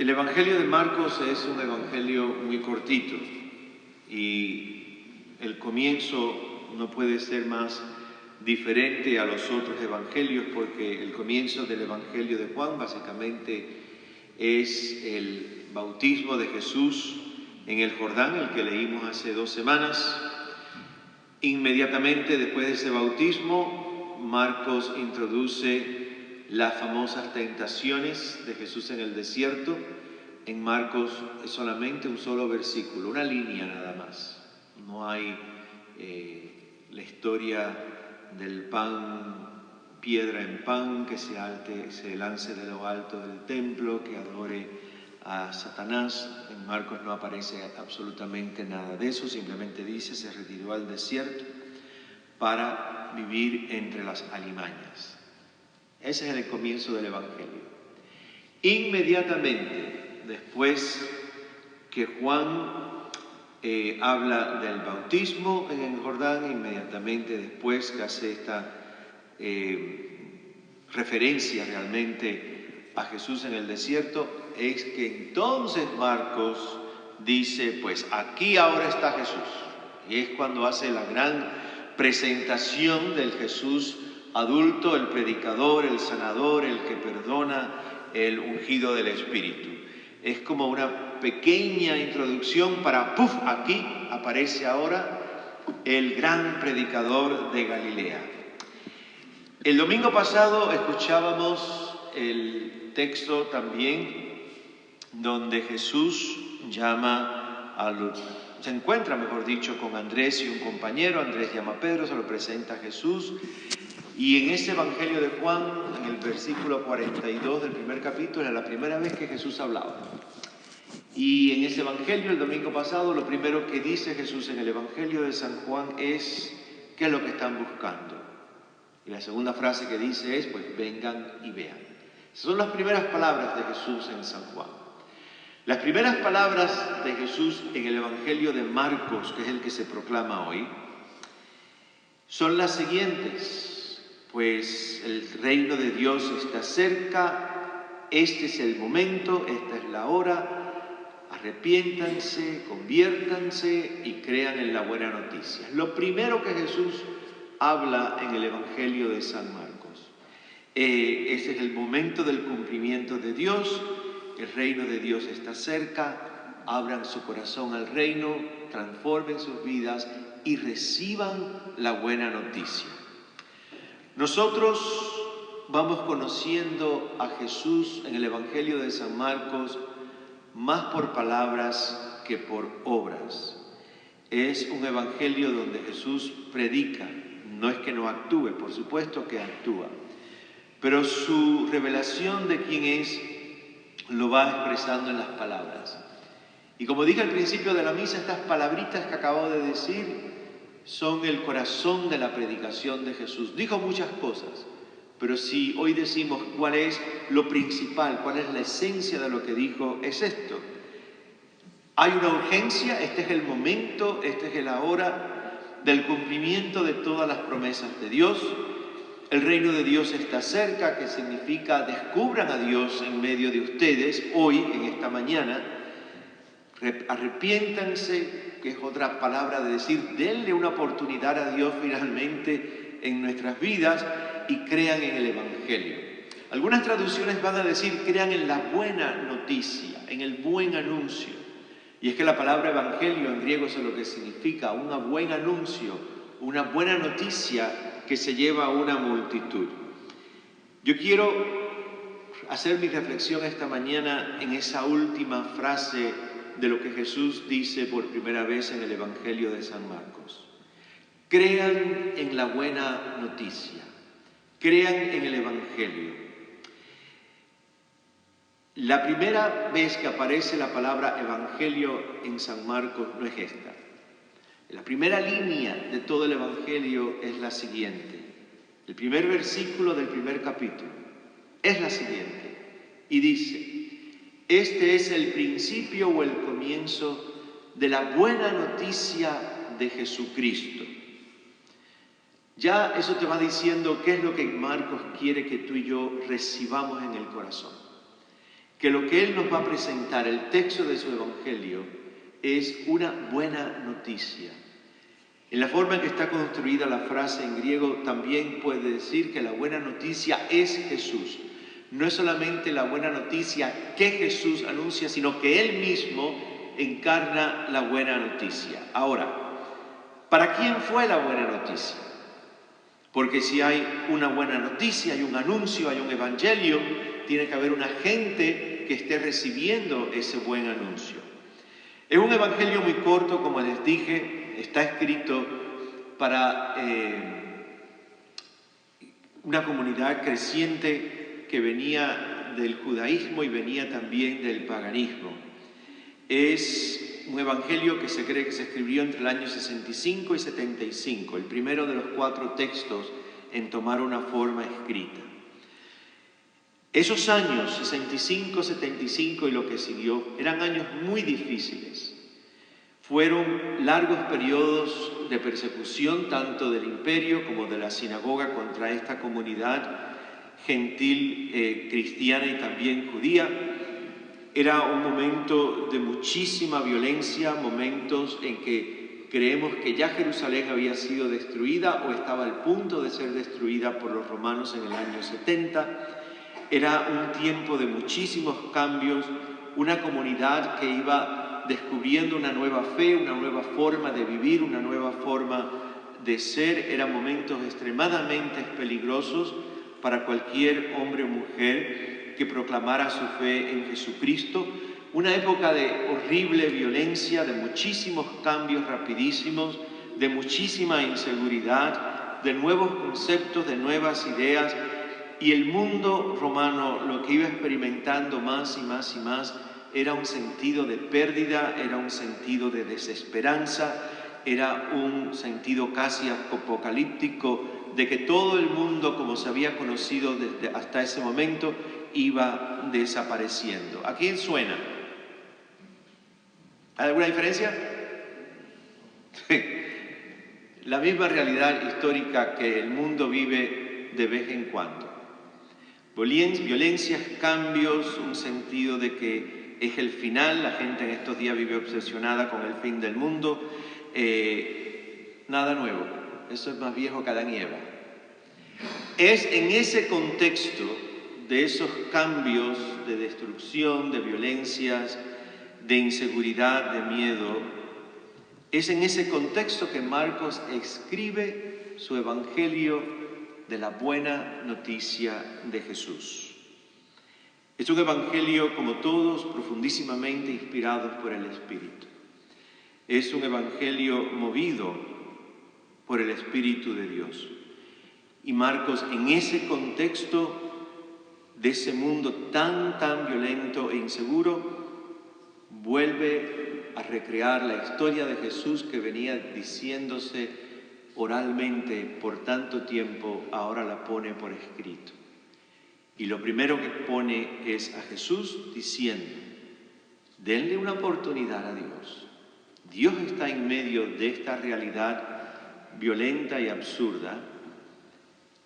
El Evangelio de Marcos es un evangelio muy cortito y el comienzo no puede ser más diferente a los otros evangelios, porque el comienzo del Evangelio de Juan básicamente es el bautismo de Jesús en el Jordán, el que leímos hace 2 semanas. Inmediatamente después de ese bautismo, Marcos introduce las famosas tentaciones de Jesús en el desierto. En Marcos es solamente un solo versículo, una línea nada más. No hay la historia del pan, piedra en pan, que se lance de lo alto del templo, que adore a Satanás. En Marcos no aparece absolutamente nada de eso, simplemente dice, se retiró al desierto para vivir entre las alimañas. Ese es el comienzo del Evangelio. Inmediatamente después que Juan habla del bautismo en el Jordán, inmediatamente después que hace esta referencia realmente a Jesús en el desierto, es que entonces Marcos dice, pues aquí ahora está Jesús. Y es cuando hace la gran presentación del Jesús adulto, el predicador, el sanador, el que perdona, el ungido del Espíritu. Es como una pequeña introducción para, ¡puf!, aquí aparece ahora el gran predicador de Galilea. El domingo pasado escuchábamos el texto también donde Jesús se encuentra, mejor dicho, con Andrés y un compañero. Andrés llama a Pedro, se lo presenta a Jesús. Y en ese Evangelio de Juan, en el versículo 42 del primer capítulo, era la primera vez que Jesús hablaba. Y en ese Evangelio, el domingo pasado, lo primero que dice Jesús en el Evangelio de San Juan es, ¿qué es lo que están buscando? Y la segunda frase que dice es, pues vengan y vean. Esas son las primeras palabras de Jesús en San Juan. Las primeras palabras de Jesús en el Evangelio de Marcos, que es el que se proclama hoy, son las siguientes. Pues el reino de Dios está cerca, este es el momento, esta es la hora, arrepiéntanse, conviértanse y crean en la buena noticia. Lo primero que Jesús habla en el Evangelio de San Marcos. Ese es el momento del cumplimiento de Dios, el reino de Dios está cerca, abran su corazón al reino, transformen sus vidas y reciban la buena noticia. Nosotros vamos conociendo a Jesús en el Evangelio de San Marcos más por palabras que por obras. Es un evangelio donde Jesús predica, no es que no actúe, por supuesto que actúa, pero su revelación de quién es lo va expresando en las palabras. Y como dije al principio de la misa, estas palabritas que acabo de decir son el corazón de la predicación de Jesús. Dijo muchas cosas, pero si hoy decimos cuál es lo principal, cuál es la esencia de lo que dijo, es esto. Hay una urgencia, este es el momento, este es la hora del cumplimiento de todas las promesas de Dios. El reino de Dios está cerca, que significa descubran a Dios en medio de ustedes, hoy, en esta mañana. Arrepiéntanse, que es otra palabra de decir, denle una oportunidad a Dios finalmente en nuestras vidas y crean en el Evangelio. Algunas traducciones van a decir, crean en la buena noticia, en el buen anuncio. Y es que la palabra Evangelio en griego es lo que significa, un buen anuncio, una buena noticia que se lleva a una multitud. Yo quiero hacer mi reflexión esta mañana en esa última frase de lo que Jesús dice por primera vez en el Evangelio de San Marcos. Crean en la buena noticia, crean en el Evangelio. La primera vez que aparece la palabra Evangelio en San Marcos no es esta. La primera línea de todo el Evangelio es la siguiente. El primer versículo del primer capítulo es la siguiente y dice: este es el principio o el comienzo de la buena noticia de Jesucristo. Ya eso te va diciendo qué es lo que Marcos quiere que tú y yo recibamos en el corazón. que lo que él nos va a presentar, el texto de su evangelio, es una buena noticia. En la forma en que está construida la frase en griego también puede decir que la buena noticia es Jesús. No es solamente la buena noticia que Jesús anuncia, sino que Él mismo encarna la buena noticia. Ahora, ¿para quién fue la buena noticia? Porque si hay una buena noticia, hay un anuncio, hay un evangelio, tiene que haber una gente que esté recibiendo ese buen anuncio. Es un evangelio muy corto, como les dije, está escrito para una comunidad creciente que venía del judaísmo y venía también del paganismo. Es un evangelio que se cree que se escribió entre el año 65 y 75, el primero de los 4 textos en tomar una forma escrita. Esos años, 65, 75 y lo que siguió, eran años muy difíciles. Fueron largos periodos de persecución, tanto del imperio como de la sinagoga contra esta comunidad gentil cristiana y también judía. Era un momento de muchísima violencia, momentos en que creemos que ya Jerusalén había sido destruida o estaba al punto de ser destruida por los romanos en el año 70. Era un tiempo de muchísimos cambios, una comunidad que iba descubriendo una nueva fe, una nueva forma de vivir, una nueva forma de ser. Eran momentos extremadamente peligrosos para cualquier hombre o mujer que proclamara su fe en Jesucristo. Una época de horrible violencia, de muchísimos cambios rapidísimos, de muchísima inseguridad, de nuevos conceptos, de nuevas ideas. Y el mundo romano lo que iba experimentando más y más y más era un sentido de pérdida, era un sentido de desesperanza, era un sentido casi apocalíptico de que todo el mundo, como se había conocido desde hasta ese momento, iba desapareciendo. ¿A quién suena? ¿Hay alguna diferencia? La misma realidad histórica que el mundo vive de vez en cuando. Violencias, cambios, un sentido de que es el final. La gente en estos días vive obsesionada con el fin del mundo. Nada nuevo, eso es más viejo que Adán y Eva. Es en ese contexto de esos cambios de destrucción, de violencias, de inseguridad, de miedo, es en ese contexto que Marcos escribe su evangelio de la buena noticia de Jesús. Es un evangelio, como todos, profundísimamente inspirados por el Espíritu. Es un evangelio movido por el Espíritu de Dios. Y Marcos, en ese contexto de ese mundo tan violento e inseguro, vuelve a recrear la historia de Jesús que venía diciéndose oralmente por tanto tiempo, ahora la pone por escrito. Y lo primero que pone es a Jesús diciendo: denle una oportunidad a Dios. Dios está en medio de esta realidad violenta y absurda.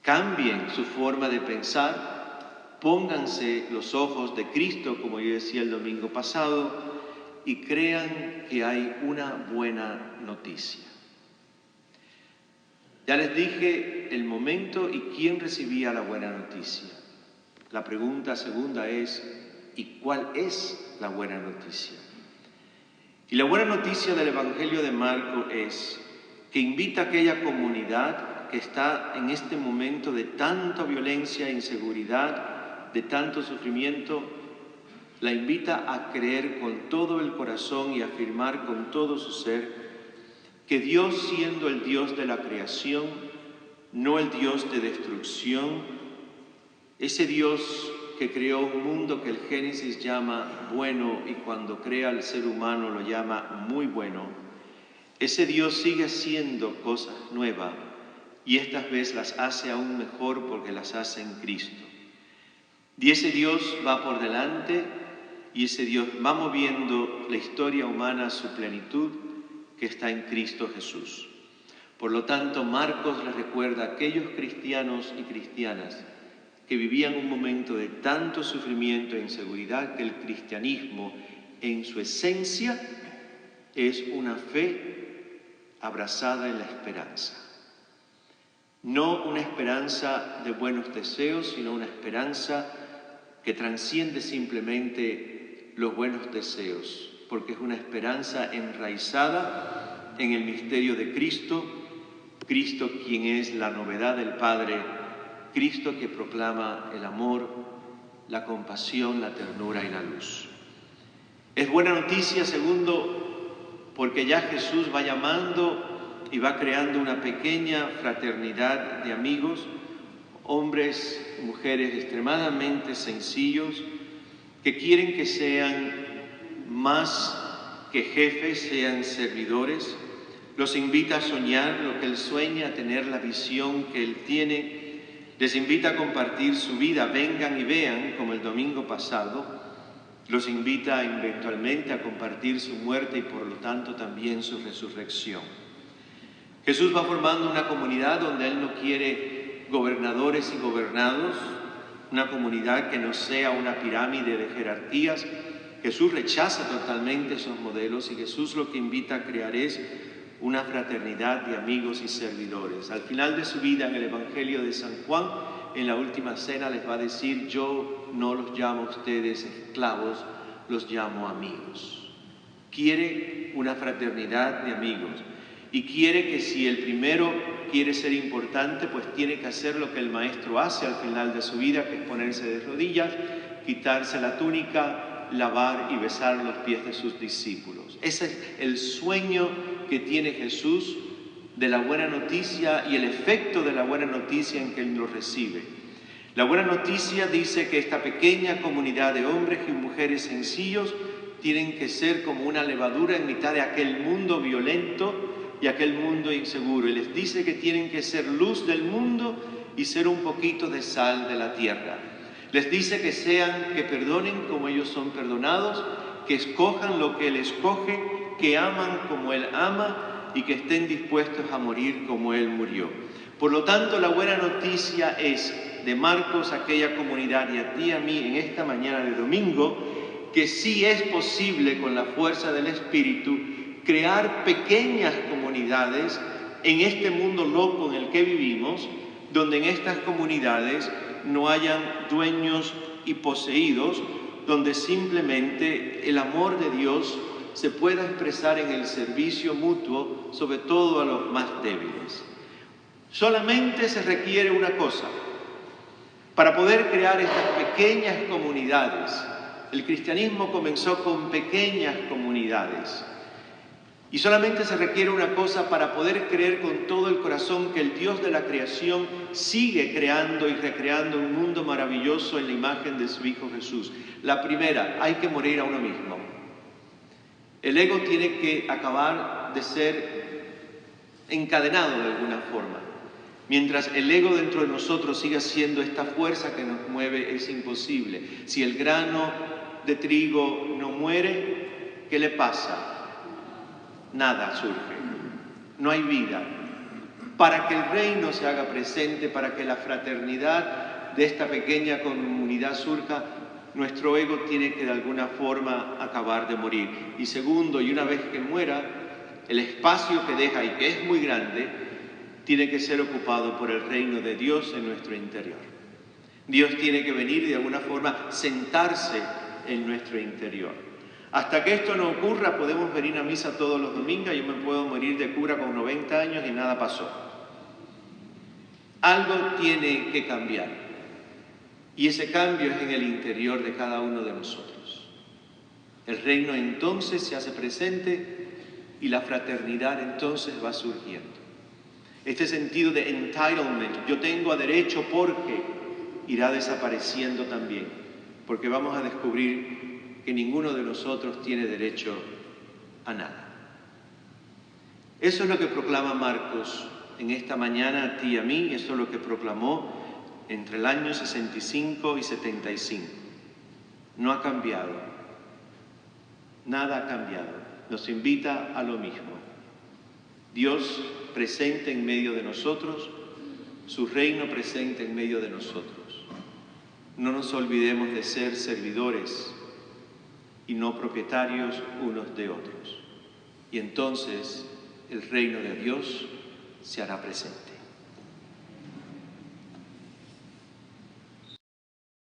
Cambien su forma de pensar, pónganse los ojos de Cristo, como yo decía el domingo pasado, y crean que hay una buena noticia. Ya les dije el momento y quién recibía la buena noticia. La pregunta segunda es: ¿y cuál es la buena noticia? Y la buena noticia del Evangelio de Marcos es que invita a aquella comunidad que está en este momento de tanta violencia, inseguridad, de tanto sufrimiento, la invita a creer con todo el corazón y a afirmar con todo su ser que Dios, siendo el Dios de la creación, no el Dios de destrucción, ese Dios que creó un mundo que el Génesis llama bueno y cuando crea al ser humano lo llama muy bueno, ese Dios sigue haciendo cosas nuevas y estas veces las hace aún mejor porque las hace en Cristo. Y ese Dios va por delante y ese Dios va moviendo la historia humana a su plenitud que está en Cristo Jesús. Por lo tanto, Marcos les recuerda a aquellos cristianos y cristianas que vivían un momento de tanto sufrimiento e inseguridad que el cristianismo, en su esencia, es una fe abrazada en la esperanza. No una esperanza de buenos deseos, sino una esperanza que transciende simplemente los buenos deseos, porque es una esperanza enraizada en el misterio de Cristo, Cristo quien es la novedad del Padre, Cristo que proclama el amor, la compasión, la ternura y la luz. Es buena noticia, segundo, porque ya Jesús va llamando y va creando una pequeña fraternidad de amigos, hombres, mujeres extremadamente sencillos, que quieren que sean más que jefes, sean servidores. Los invita a soñar lo que Él sueña, a tener la visión que Él tiene. Les invita a compartir su vida, vengan y vean, como el domingo pasado. Los invita eventualmente a compartir su muerte y por lo tanto también su resurrección. Jesús va formando una comunidad donde Él no quiere gobernadores y gobernados, una comunidad que no sea una pirámide de jerarquías. Jesús rechaza totalmente esos modelos y Jesús lo que invita a crear es una fraternidad de amigos y servidores. Al final de su vida, en el Evangelio de San Juan, en la última cena les va a decir: yo no los llamo a ustedes esclavos, los llamo amigos. Quiere una fraternidad de amigos y quiere que si el primero quiere ser importante, pues tiene que hacer lo que el Maestro hace al final de su vida, que es ponerse de rodillas, quitarse la túnica, lavar y besar los pies de sus discípulos. Ese es el sueño que tiene Jesús de la buena noticia y el efecto de la buena noticia en que Él lo recibe. La buena noticia dice que esta pequeña comunidad de hombres y mujeres sencillos tienen que ser como una levadura en mitad de aquel mundo violento y aquel mundo inseguro. Y les dice que tienen que ser luz del mundo y ser un poquito de sal de la tierra. Les dice que perdonen como ellos son perdonados, que escojan lo que Él escoge, que aman como Él ama y que estén dispuestos a morir como Él murió. Por lo tanto, la buena noticia es de Marcos, aquella comunidad, y a ti y a mí en esta mañana de domingo, que sí es posible con la fuerza del Espíritu crear pequeñas comunidades en este mundo loco en el que vivimos, donde en estas comunidades no hayan dueños y poseídos, donde simplemente el amor de Dios se pueda expresar en el servicio mutuo, sobre todo a los más débiles. Solamente se requiere una cosa para poder crear estas pequeñas comunidades. El cristianismo comenzó con pequeñas comunidades. Y solamente se requiere una cosa para poder creer con todo el corazón que el Dios de la creación sigue creando y recreando un mundo maravilloso en la imagen de su Hijo Jesús. La primera, hay que morir a uno mismo. El ego tiene que acabar de ser encadenado de alguna forma. Mientras el ego dentro de nosotros siga siendo esta fuerza que nos mueve, es imposible. Si el grano de trigo no muere, ¿qué le pasa? Nada surge, no hay vida. Para que el reino se haga presente, para que la fraternidad de esta pequeña comunidad surja, nuestro ego tiene que de alguna forma acabar de morir. Y segundo, y una vez que muera, el espacio que deja y que es muy grande, tiene que ser ocupado por el reino de Dios en nuestro interior. Dios tiene que venir y de alguna forma sentarse en nuestro interior. Hasta que esto no ocurra, podemos venir a misa todos los domingos. Yo me puedo morir de cura con 90 años y nada pasó. Algo tiene que cambiar. Y ese cambio es en el interior de cada uno de nosotros. El reino entonces se hace presente y la fraternidad entonces va surgiendo. Este sentido de entitlement, yo tengo derecho porque, irá desapareciendo también. Porque vamos a descubrir que ninguno de nosotros tiene derecho a nada. Eso es lo que proclama Marcos en esta mañana a ti y a mí. Eso es lo que proclamó entre el año 65 y 75. No ha cambiado. Nada ha cambiado. Nos invita a lo mismo. Dios presente en medio de nosotros, su reino presente en medio de nosotros. no nos olvidemos de ser servidores y no propietarios unos de otros. Y entonces el reino de Dios se hará presente.